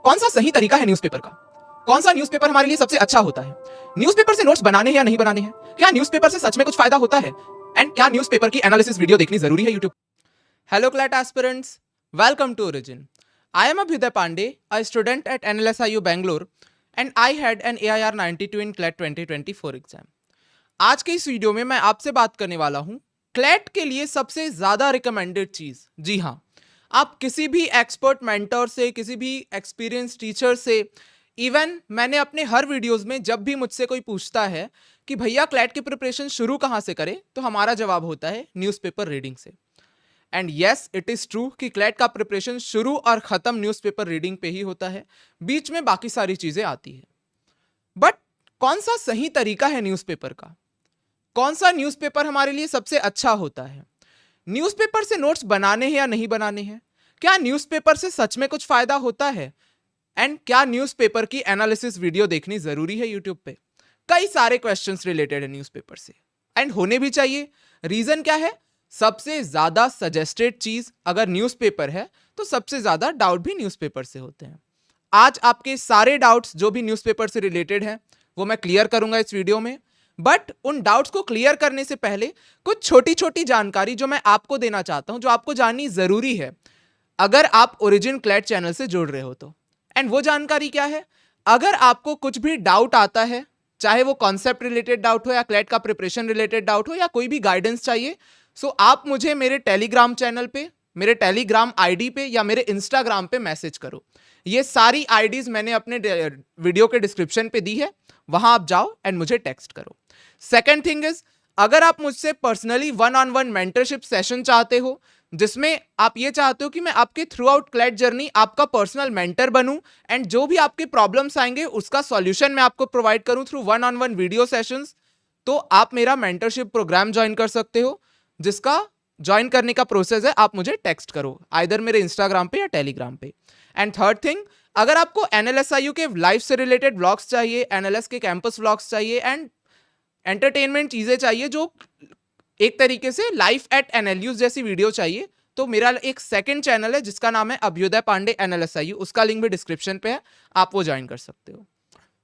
कौन सा सही तरीका है न्यूज़पेपर का? कौन सा न्यूज़पेपर हमारे लिए सबसे अच्छा होता है? न्यूज़पेपर से नोट्स बनाने हैं या नहीं बनाने हैं? क्या न्यूज़पेपर से सच में कुछ फायदा होता है? एंड क्या न्यूज़पेपर की एनालिसिस वीडियो देखनी जरूरी है YouTube? Hello, CLAT aspirants. Welcome to Origin. I am Abhyuday Pandey, a student at NLSIU Bangalore, and I had an AIR 92 in CLAT 2024 exam. आज के इस वीडियो में मैं आपसे बात करने वाला हूं क्लैट के लिए सबसे ज्यादा रिकमेंडेड चीज. जी हाँ, आप किसी भी एक्सपर्ट मेंटर से, किसी भी एक्सपीरियंस टीचर से, इवन मैंने अपने हर वीडियोस में जब भी मुझसे कोई पूछता है कि भैया क्लैट की प्रिपरेशन शुरू कहां से करें, तो हमारा जवाब होता है न्यूज़पेपर रीडिंग से. And yes, it is true कि क्लैट का प्रिपरेशन शुरू और खत्म न्यूज़पेपर रीडिंग पे ही होता है, बीच में बाकी सारी चीजें आती है. बट कौन सा सही तरीका है न्यूज़पेपर का? कौन सा न्यूज़पेपर हमारे लिए सबसे अच्छा होता है? न्यूज़पेपर से नोट्स बनाने हैं या नहीं बनाने हैं? क्या न्यूज़पेपर से सच में कुछ फायदा होता है? एंड क्या न्यूज़पेपर की एनालिसिस वीडियो देखनी जरूरी है यूट्यूब पे? कई सारे क्वेश्चंस रिलेटेड है न्यूज़पेपर से, एंड होने भी चाहिए. रीजन क्या है? सबसे ज्यादा सजेस्टेड चीज अगर न्यूज़पेपर है, तो सबसे ज्यादा डाउट भी न्यूज़पेपर से होते हैं. आज आपके सारे डाउट्स जो भी न्यूज़पेपर से रिलेटेड हैं, वो मैं क्लियर करूंगा इस वीडियो में. बट उन डाउट्स को क्लियर करने से पहले कुछ छोटी छोटी जानकारी जो मैं आपको देना चाहता हूं, जो आपको जाननी जरूरी है अगर आप ओरिजिन क्लैट चैनल से जुड़ रहे हो तो. एंड वो जानकारी क्या है? अगर आपको कुछ भी डाउट आता है, चाहे वो कॉन्सेप्ट रिलेटेड डाउट हो या क्लैट का प्रिपरेशन रिलेटेड डाउट हो या कोई भी गाइडेंस चाहिए, सो आप मुझे मेरे टेलीग्राम चैनल पे, मेरे टेलीग्राम आईडी पे या मेरे इंस्टाग्राम पे मैसेज करो. ये सारी आईडीज मैंने अपने वीडियो के डिस्क्रिप्शन पे दी है, वहां आप जाओ एंड मुझे टेक्स्ट करो. सेकेंड थिंग इज, अगर आप मुझसे personally one on one mentorship session चाहते हो, जिसमें आप ये चाहते हो कि मैं आपके थ्रू आउट क्लैट जर्नी आपका पर्सनल मेंटर बनूं एंड जो भी आपके प्रॉब्लम्स आएंगे उसका सॉल्यूशन मैं आपको प्रोवाइड करूं through one on one video sessions, तो आप मेरा मेंटरशिप प्रोग्राम ज्वाइन कर सकते हो, जिसका ज्वाइन करने का प्रोसेस है आप मुझे टेक्स्ट करो आइदर मेरे इंस्टाग्राम पे या टेलीग्राम पे. एंड थर्ड थिंग, अगर आपको एनएलएसआईयू के लाइफ से रिलेटेड व्लॉग्स चाहिए, एनएलएस के कैंपस व्लॉग्स चाहिए एंड एंटरटेनमेंट चीजें चाहिए, जो एक तरीके से लाइफ एट एनएलयूज जैसी वीडियो चाहिए, तो मेरा एक सेकंड चैनल है जिसका नाम है अभ्युदय पांडे एनएलएसआईयू, उसका लिंक भी डिस्क्रिप्शन पे है, आप वो ज्वाइन कर सकते हो.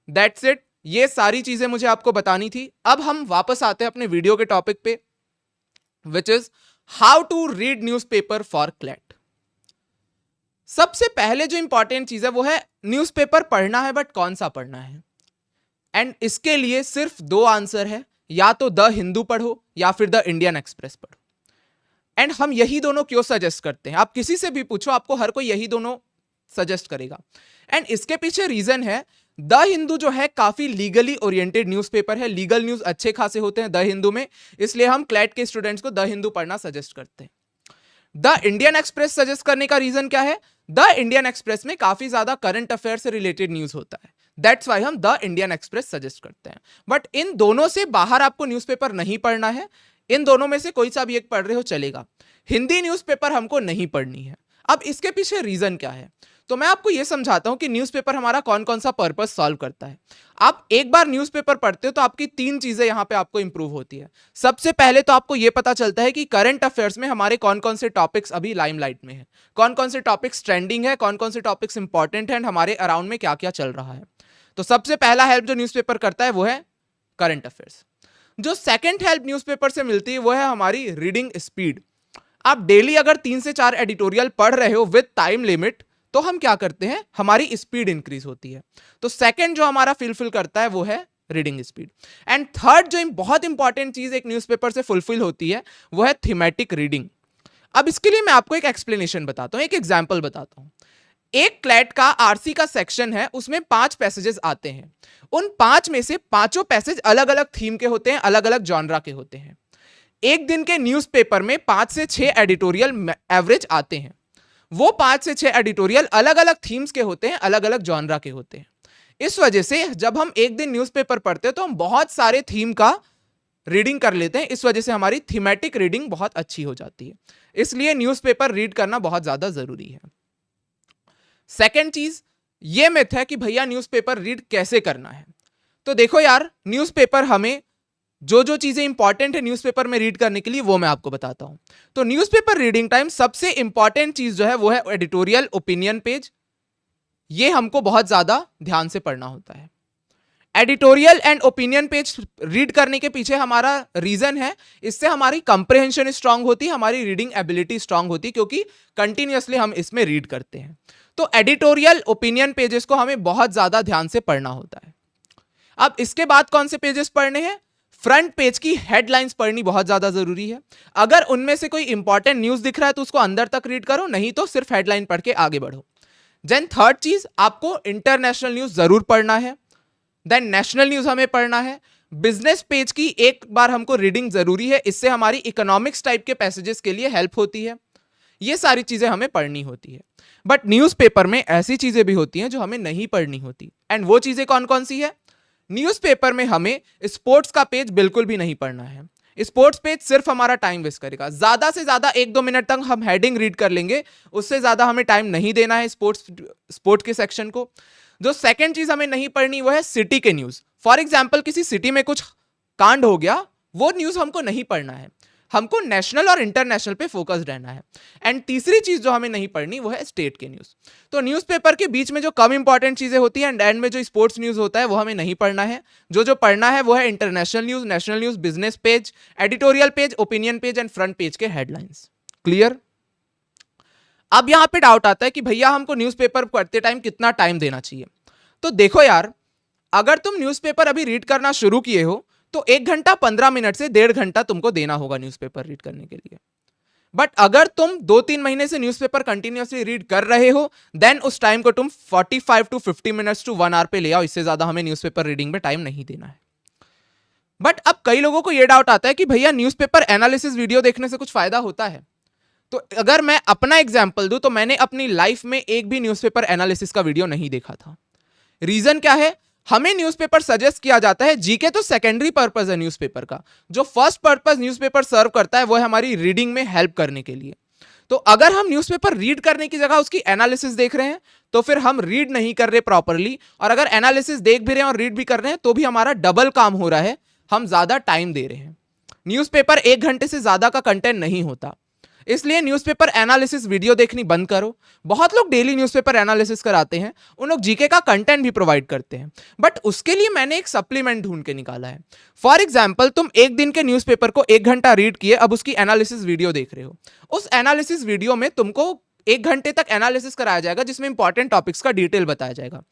That's it. ये सारी चीजें मुझे आपको बतानी थी. अब हम वापस आते हैं अपने वीडियो के टॉपिक पे, which is how to read newspaper for CLAT. सबसे पहले जो इंपॉर्टेंट चीज है वो है न्यूज़पेपर पढ़ना है, बट कौन सा पढ़ना है. एंड इसके लिए सिर्फ दो आंसर है, या तो द हिंदू पढ़ो या फिर द इंडियन एक्सप्रेस पढ़ो. एंड हम यही दोनों क्यों सजेस्ट करते हैं? आप किसी से भी पूछो, आपको हर कोई यही दोनों सजेस्ट करेगा. एंड इसके पीछे रीजन है, द हिंदू जो है काफी लीगली ओरिएंटेड न्यूज़पेपर है, लीगल न्यूज अच्छे खासे होते हैं द हिंदू में, इसलिए हम क्लैट के स्टूडेंट्स को द हिंदू पढ़ना सजेस्ट करते हैं. द इंडियन एक्सप्रेस सजेस्ट करने का रीजन क्या है? द इंडियन एक्सप्रेस में काफी ज्यादा करंट अफेयर से रिलेटेड न्यूज होता है, दैट्स वाई हम द इंडियन एक्सप्रेस सजेस्ट करते हैं. बट इन दोनों से बाहर आपको न्यूज़पेपर नहीं पढ़ना है, इन दोनों में से कोई सा भी एक पढ़ रहे हो चलेगा. हिंदी न्यूज़पेपर हमको नहीं पढ़नी है. अब इसके पीछे रीजन क्या है, तो मैं आपको यह समझाता हूं कि न्यूज़पेपर हमारा कौन कौन सा पर्पस सॉल्व करता है. आप एक बार न्यूज़पेपर पढ़ते हो तो आपकी तीन चीजें यहां पे आपको इंप्रूव होती है. सबसे पहले तो आपको यह पता चलता है कि करंट अफेयर्स में हमारे कौन कौन से टॉपिक्स अभी लाइमलाइट में है, कौन कौन से टॉपिक्स ट्रेंडिंग है, कौन कौन से टॉपिक्स इंपॉर्टेंट है, हमारे अराउंड में क्या क्या चल रहा है. तो सबसे पहला हेल्प जो न्यूज़पेपर करता है वो है करंट अफेयर्स. जो सेकंड हेल्प न्यूज़पेपर से मिलती है वो है हमारी रीडिंग स्पीड. आप डेली अगर 3 से 4 एडिटोरियल पढ़ रहे हो विद टाइम लिमिट, तो हम क्या करते हैं, हमारी स्पीड इंक्रीज होती है. तो सेकंड जो हमारा फुलफिल करता है वो है रीडिंग स्पीड. एंड थर्ड जो बहुत इंपॉर्टेंट चीज एक न्यूज़पेपर से फुलफिल होती है वो है थीमेटिक रीडिंग. अब इसके लिए मैं आपको एक एक्सप्लेनेशन बताता हूं, एक एग्जाम्पल बताता हूं. एक क्लैट का आरसी का सेक्शन है, उसमें 5 पैसेजेस आते हैं. उन 5 में से पांचों पैसेज अलग अलग थीम के होते हैं, अलग अलग जॉनरा के होते हैं. एक दिन के न्यूज़पेपर में 5 से 6 एडिटोरियल एवरेज आते हैं. वो 5 से 6 एडिटोरियल अलग अलग थीम्स के होते हैं, अलग अलग जॉनरा के होते हैं. इस वजह से जब हम एक दिन न्यूज़पेपर पढ़ते हैं तो हम बहुत सारे थीम का रीडिंग कर लेते हैं. इस वजह से हमारी थीमेटिक रीडिंग बहुत अच्छी हो जाती है. इसलिए न्यूज़पेपर रीड करना बहुत ज्यादा जरूरी है. सेकेंड चीज, ये मिथ है कि भैया न्यूज़पेपर रीड कैसे करना है. तो देखो यार, न्यूज़पेपर हमें जो जो चीजें इंपॉर्टेंट है न्यूज़पेपर में रीड करने के लिए वो मैं आपको बताता हूं. तो न्यूज़पेपर रीडिंग टाइम सबसे इंपॉर्टेंट चीज जो है वो है एडिटोरियल ओपिनियन पेज, ये हमको बहुत ज्यादा ध्यान से पढ़ना होता है। Editorial and opinion page read करने के पीछे हमारा रीजन है, इससे हमारी कंप्रहेंशन स्ट्रांग होती है, हमारी रीडिंग एबिलिटी स्ट्रांग होती है, क्योंकि कंटिन्यूअसली हम इसमें रीड करते हैं। तो एडिटोरियल ओपिनियन पेजेस को हमें बहुत ज्यादा ध्यान से पढ़ना होता है। अब इसके बाद कौन से पेजेस पढ़ने हैं? फ्रंट पेज की हेडलाइंस पढ़नी बहुत ज्यादा जरूरी है। अगर उनमें से कोई इंपॉर्टेंट न्यूज दिख रहा है तो उसको अंदर तक रीड करो, नहीं तो सिर्फ हेडलाइन पढ़ के आगे बढ़ो। देन थर्ड चीज, आपको इंटरनेशनल न्यूज जरूर पढ़ना है। देन नेशनल न्यूज हमें पढ़ना है। बिजनेस पेज की एक बार हमको रीडिंग जरूरी है, इससे हमारी इकोनॉमिक्स टाइप के पैसेजेस के लिए हेल्प होती है। ये सारी चीजें हमें पढ़नी होती है। बट न्यूज़पेपर में ऐसी चीजें भी होती हैं जो हमें नहीं पढ़नी होती, एंड वो चीजें कौन कौन सी है? न्यूज़पेपर में हमें स्पोर्ट्स का पेज बिल्कुल भी नहीं पढ़ना है। स्पोर्ट्स पेज सिर्फ हमारा टाइम वेस्ट करेगा। ज्यादा से ज्यादा 1-2 मिनट तक हम हेडिंग रीड कर लेंगे, उससे ज्यादा हमें टाइम नहीं देना है स्पोर्ट्स के सेक्शन को। जो सेकंड चीज हमें नहीं पढ़नी वो है सिटी के न्यूज। फॉर एग्जाम्पल किसी सिटी में कुछ कांड हो गया, वो न्यूज हमको नहीं पढ़ना है, हमको नेशनल और इंटरनेशनल पे फोकस रहना है। एंड तीसरी चीज जो हमें नहीं पढ़नी वो है स्टेट के न्यूज। तो न्यूज़पेपर के बीच में जो कम इंपॉर्टेंट चीजें होती हैं एंड में जो स्पोर्ट्स न्यूज होता है वो हमें नहीं पढ़ना है। जो पढ़ना है वो है international news, national news, business page, editorial page, opinion page and front page के हेडलाइंस। क्लियर? अब यहां पे डाउट आता है कि भैया हमको न्यूज़पेपर पढ़ते टाइम कितना टाइम देना चाहिए? तो देखो यार, अगर तुम न्यूज़पेपर अभी रीड करना शुरू किए हो तो 1 घंटा 15 मिनट से 1.5 घंटा तुमको देना होगा न्यूज़पेपर रीड करने के लिए। बट अगर तुम 2-3 महीने से न्यूज़पेपर कंटिन्यूअसली रीड कर रहे हो, देन उस टाइम को तुम 45 टू 50 मिनट्स टू 1 आवर पे ले आओ। इससे ज्यादा हमें न्यूज़पेपर रीडिंग में टाइम नहीं देना है। बट अब कई लोगों को यह डाउट आता है कि भैया न्यूज़पेपर एनालिसिस वीडियो देखने से कुछ फायदा होता है? तो अगर मैं अपना एग्जाम्पल दूं तो मैंने अपनी लाइफ में एक भी न्यूज़पेपर एनालिसिस का वीडियो नहीं देखा था। रीजन क्या है? हमें न्यूज़पेपर सजेस्ट किया जाता है, जीके तो सेकेंडरी पर्पस है न्यूज़पेपर का। जो फर्स्ट पर्पस न्यूज़पेपर सर्व करता है वो है हमारी रीडिंग में हेल्प करने के लिए। तो अगर हम न्यूज़पेपर रीड करने की जगह उसकी एनालिसिस देख रहे हैं तो फिर हम रीड नहीं कर रहे प्रॉपरली, और अगर एनालिसिस देख भी रहे हैं और रीड भी कर रहे हैं तो भी हमारा डबल काम हो रहा है, हम ज्यादा टाइम दे रहे हैं। न्यूज़पेपर 1 घंटे से ज्यादा का कंटेंट नहीं होता, इसलिए न्यूज़पेपर एनालिसिस वीडियो देखनी बंद करो। बहुत लोग डेली न्यूज़पेपर एनालिसिस कराते हैं, उन लोग जीके का कंटेंट भी प्रोवाइड करते हैं, बट उसके लिए मैंने एक सप्लीमेंट ढूंढ के निकाला है। फॉर एग्जाम्पल, तुम एक दिन के न्यूज़पेपर को 1 घंटा रीड किए, अब उसकी एनालिसिस वीडियो देख रहे हो। उस एनालिसिस वीडियो में तुमको 1 घंटे तक एनालिसिस कराया जाएगा जिसमें इंपॉर्टेंट टॉपिक्स का डिटेल बताया जाएगा,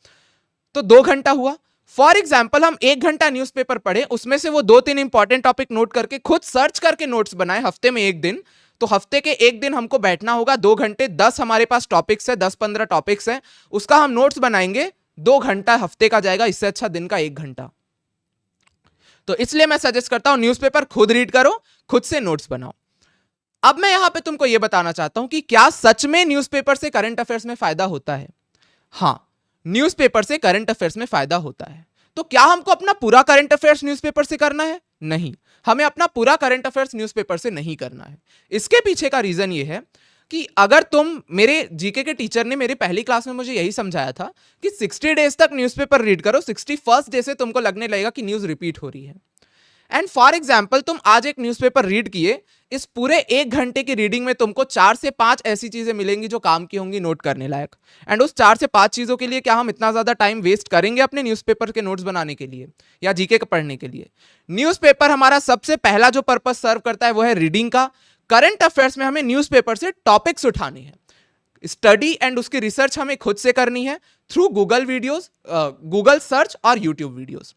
तो 2 घंटा हुआ। फॉर एग्जाम्पल, हम 1 घंटा न्यूज़पेपर पढ़े, उसमें से वो 2-3 इंपॉर्टेंट टॉपिक नोट करके खुद सर्च करके नोट्स बनाए हफ्ते में 1 दिन, तो हफ्ते के 1 दिन हमको बैठना होगा 2 घंटे, 10 हमारे पास टॉपिक्स है, 10-15 टॉपिक्स है, उसका हम नोट्स बनाएंगे, 2 घंटा हफ्ते का जाएगा, इससे अच्छा दिन का 1 घंटा। तो इसलिए मैं सजेस्ट करता हूं न्यूज़पेपर खुद रीड करो, खुद से नोट्स बनाओ। अब मैं यहां पे तुमको यह बताना चाहता हूं कि क्या सच में न्यूज़पेपर से करंट अफेयर्स में फायदा होता है? हां, न्यूज़पेपर से करंट अफेयर्स में फायदा होता है। तो क्या हमको अपना पूरा करंट अफेयर्स न्यूज़पेपर से करना है? नहीं, हमें अपना पूरा करंट अफेयर्स न्यूज़पेपर से नहीं करना है। इसके पीछे का रीजन ये है कि अगर तुम, मेरे जीके के टीचर ने मेरी पहली क्लास में मुझे यही समझाया था कि 60 डेज तक न्यूज़पेपर रीड करो, 61st डे से तुमको लगने लगेगा कि न्यूज़ रिपीट हो रही है। एंड फॉर एग्जाम्पल, तुम आज एक न्यूज़पेपर रीड किए, इस पूरे 1 घंटे की रीडिंग में तुमको 4 से 5 ऐसी चीजें मिलेंगी जो काम की होंगी, नोट करने लायक। एंड उस 4 से 5 चीजों के लिए क्या हम इतना ज्यादा टाइम वेस्ट करेंगे अपने न्यूज़पेपर के नोट्स बनाने के लिए या जीके का पढ़ने के लिए? न्यूज़पेपर हमारा सबसे पहला जो पर्पस सर्व करता है वो है रीडिंग का। करंट अफेयर्स में हमें न्यूज़पेपर से टॉपिक्स उठाने हैं, स्टडी एंड उसकी रिसर्च हमें खुद से करनी है through Google videos, Google search और यूट्यूब वीडियोस।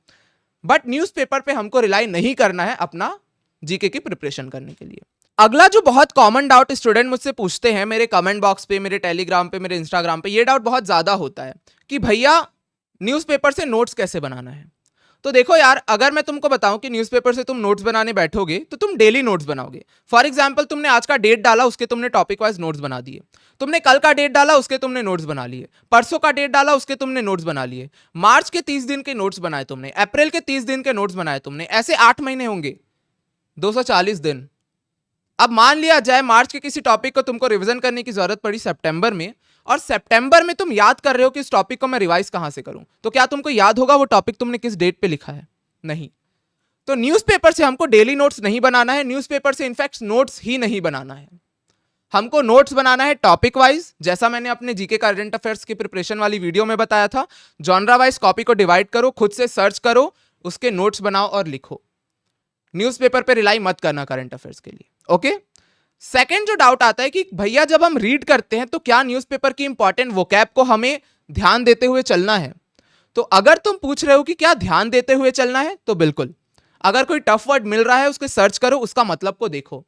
बट न्यूज़पेपर पे हमको रिलाई नहीं करना है अपना जीके की प्रिपरेशन करने के लिए। अगला जो बहुत कॉमन डाउट स्टूडेंट मुझसे पूछते हैं मेरे कमेंट बॉक्स पे, मेरे टेलीग्राम पे, मेरे इंस्टाग्राम पे, ये डाउट बहुत ज्यादा होता है कि भैया न्यूज़पेपर से नोट्स कैसे बनाना है? तो देखो यार, अगर मैं तुमको बताऊं कि न्यूज़पेपर से तुम नोट्स बनाने बैठोगे तो तुम डेली नोट्स बनाओगे। फॉर एग्जाम्पल, तुमने आज का डेट डाला, उसके तुमने टॉपिक वाइज नोट्स बना दिए। तुमने कल का डेट डाला, उसके तुमने नोट्स बना लिए। परसों का डेट डाला, उसके तुमने नोट्स बना लिए। मार्च के 30 दिन के नोट्स बनाए तुमने, अप्रैल के 30 दिन के नोट्स बनाए तुमने। ऐसे 8 महीने होंगे, 240 दिन। अब मान लिया जाए मार्च के किसी टॉपिक को तुमको रिवीजन करने की जरूरत पड़ी सितंबर में, और सितंबर में तुम याद कर रहे हो कि इस टॉपिक को मैं रिवाइज कहां से करूं, तो क्या तुमको याद होगा वो टॉपिक तुमने किस डेट पे लिखा है? नहीं। तो न्यूज़पेपर से हमको डेली नोट्स नहीं बनाना है, न्यूज़पेपर से इनफैक्ट नोट्स ही नहीं बनाना है। हमको नोट्स बनाना है टॉपिक वाइज, जैसा मैंने अपने जीके करंट अफेयर्स की प्रिपरेशन वाली वीडियो में बताया था। जॉनरा वाइज कॉपी को डिवाइड करो, खुद से सर्च करो, उसके नोट्स बनाओ और लिखो। न्यूज़पेपर पे रिलाई मत करना करंट अफेयर्स के लिए, ओके। सेकंड जो डाउट आता है कि भैया जब हम रीड करते हैं तो क्या न्यूज़पेपर की इंपॉर्टेंट वोकैब को हमें ध्यान देते हुए चलना है? तो अगर तुम पूछ रहे हो कि क्या ध्यान देते हुए चलना है, तो बिल्कुल। अगर कोई टफ वर्ड मिल रहा है उसके सर्च करो, उसका मतलब को देखो।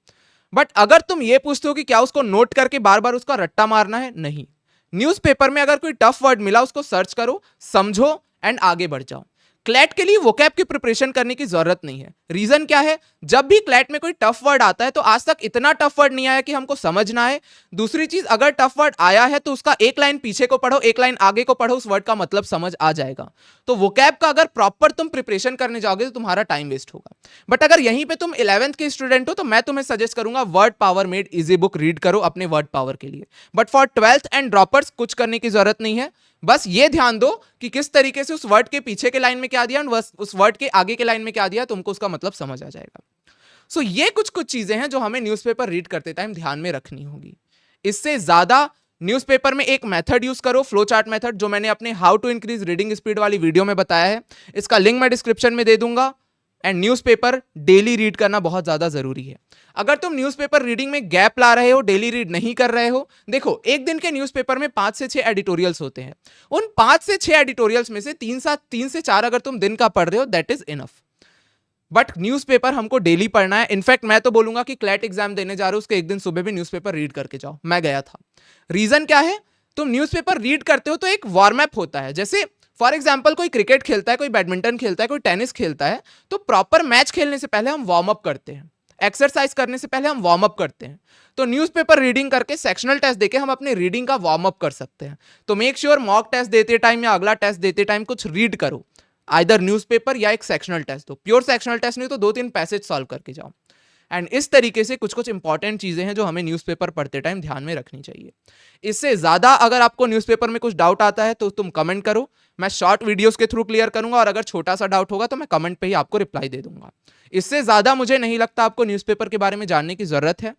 बट अगर तुम ये पूछते हो कि क्या उसको नोट करके बार बार उसका रट्टा मारना है, नहीं। न्यूज़पेपर में अगर कोई टफ वर्ड मिला उसको सर्च करो, समझो एंड आगे बढ़ जाओ। क्लैट के लिए वोकैब की प्रिपरेशन करने की जरूरत नहीं है। रीजन क्या है? जब भी क्लैट में कोई टफ वर्ड आता है तो आज तक इतना टफ वर्ड नहीं आया कि हमको समझना है। दूसरी चीज, अगर टफ वर्ड आया है तो उसका एक लाइन पीछे को पढ़ो, एक लाइन आगे को पढ़ो, उस वर्ड का मतलब समझ आ जाएगा। तो वोकैब का अगर प्रॉपर तुम प्रिपरेशन करने जाओगे तो तुम्हारा टाइम वेस्ट होगा। बट अगर यहीं पे तुम 11th के स्टूडेंट हो तो मैं तुम्हें सजेस्ट करूंगा word power made easy book read करो अपने वर्ड पावर के लिए। But for 12th and droppers कुछ करने की जरूरत नहीं है। बस ये ध्यान दो कि किस तरीके से उस वर्ड के पीछे के लाइन में क्या दिया और उस वर्ड के आगे के लाइन में क्या दिया, तुमको उसका मतलब समझ आ जाएगा। सो ये कुछ कुछ चीजें हैं जो हमें न्यूज़पेपर रीड करते टाइम ध्यान में रखनी होगी। इससे ज्यादा न्यूज़पेपर में एक मेथड यूज करो, फ्लो चार्ट मेथड, जो मैंने अपने how to increase reading speed वाली वीडियो में बताया है। इसका लिंक मैं डिस्क्रिप्शन में दे दूंगा। एंड न्यूज़पेपर डेली रीड करना बहुत ज्यादा जरूरी है। अगर तुम न्यूज़पेपर रीडिंग में गैप ला रहे हो, डेली रीड नहीं कर रहे हो, देखो एक दिन के न्यूज़पेपर में 5 से 6 एडिटोरियल्स होते हैं। उन 5 से 6 एडिटोरियल्स में से 3 से 4 अगर तुम दिन का पढ़ रहे हो, that is enough. But newspaper हमको डेली पढ़ना है। इनफैक्ट मैं तो बोलूंगा कि क्लैट एग्जाम देने जा रहे हो उसके एक दिन सुबह भी न्यूज़पेपर रीड करके जाओ। मैं गया था। रीजन क्या है? तुम न्यूज़पेपर रीड करते हो तो एक वार्म अप होता है। जैसे फॉर एग्जाम्पल कोई क्रिकेट खेलता है, कोई बैडमिंटन खेलता है, कोई टेनिस खेलता है, तो प्रॉपर मैच खेलने से पहले हम वार्म अप करते हैं, एक्सरसाइज करने से पहले हम वार्म अप करते हैं। तो न्यूज़पेपर रीडिंग करके, सेक्शनल टेस्ट देके हम अपने रीडिंग का वार्म अप कर सकते हैं। तो मेक श्योर मॉक टेस्ट देते टाइम या अगला टेस्ट देते टाइम कुछ रीड करो, आइदर न्यूज़पेपर या एक सेक्शनल टेस्ट दो। प्योर सेक्शनल टेस्ट नहीं तो 2-3 पैसेज सॉल्व करके जाओ। एंड इस तरीके से कुछ कुछ इंपॉर्टेंट चीजें हैं जो हमें न्यूज़पेपर पढ़ते टाइम ध्यान में रखनी चाहिए। इससे ज्यादा अगर आपको न्यूज़पेपर में कुछ डाउट आता है तो तुम कमेंट करो, मैं शॉर्ट वीडियोस के थ्रू क्लियर करूंगा, और अगर छोटा सा डाउट होगा तो मैं कमेंट पे ही आपको रिप्लाई दे दूंगा। इससे ज्यादा मुझे नहीं लगता आपको न्यूज़पेपर के बारे में जानने की जरूरत है।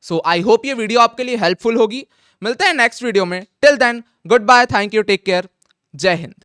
सो आई होप ये वीडियो आपके लिए हेल्पफुल होगी। मिलते हैं नेक्स्ट वीडियो में। Till then good bye, thank you, take care, Jai Hind.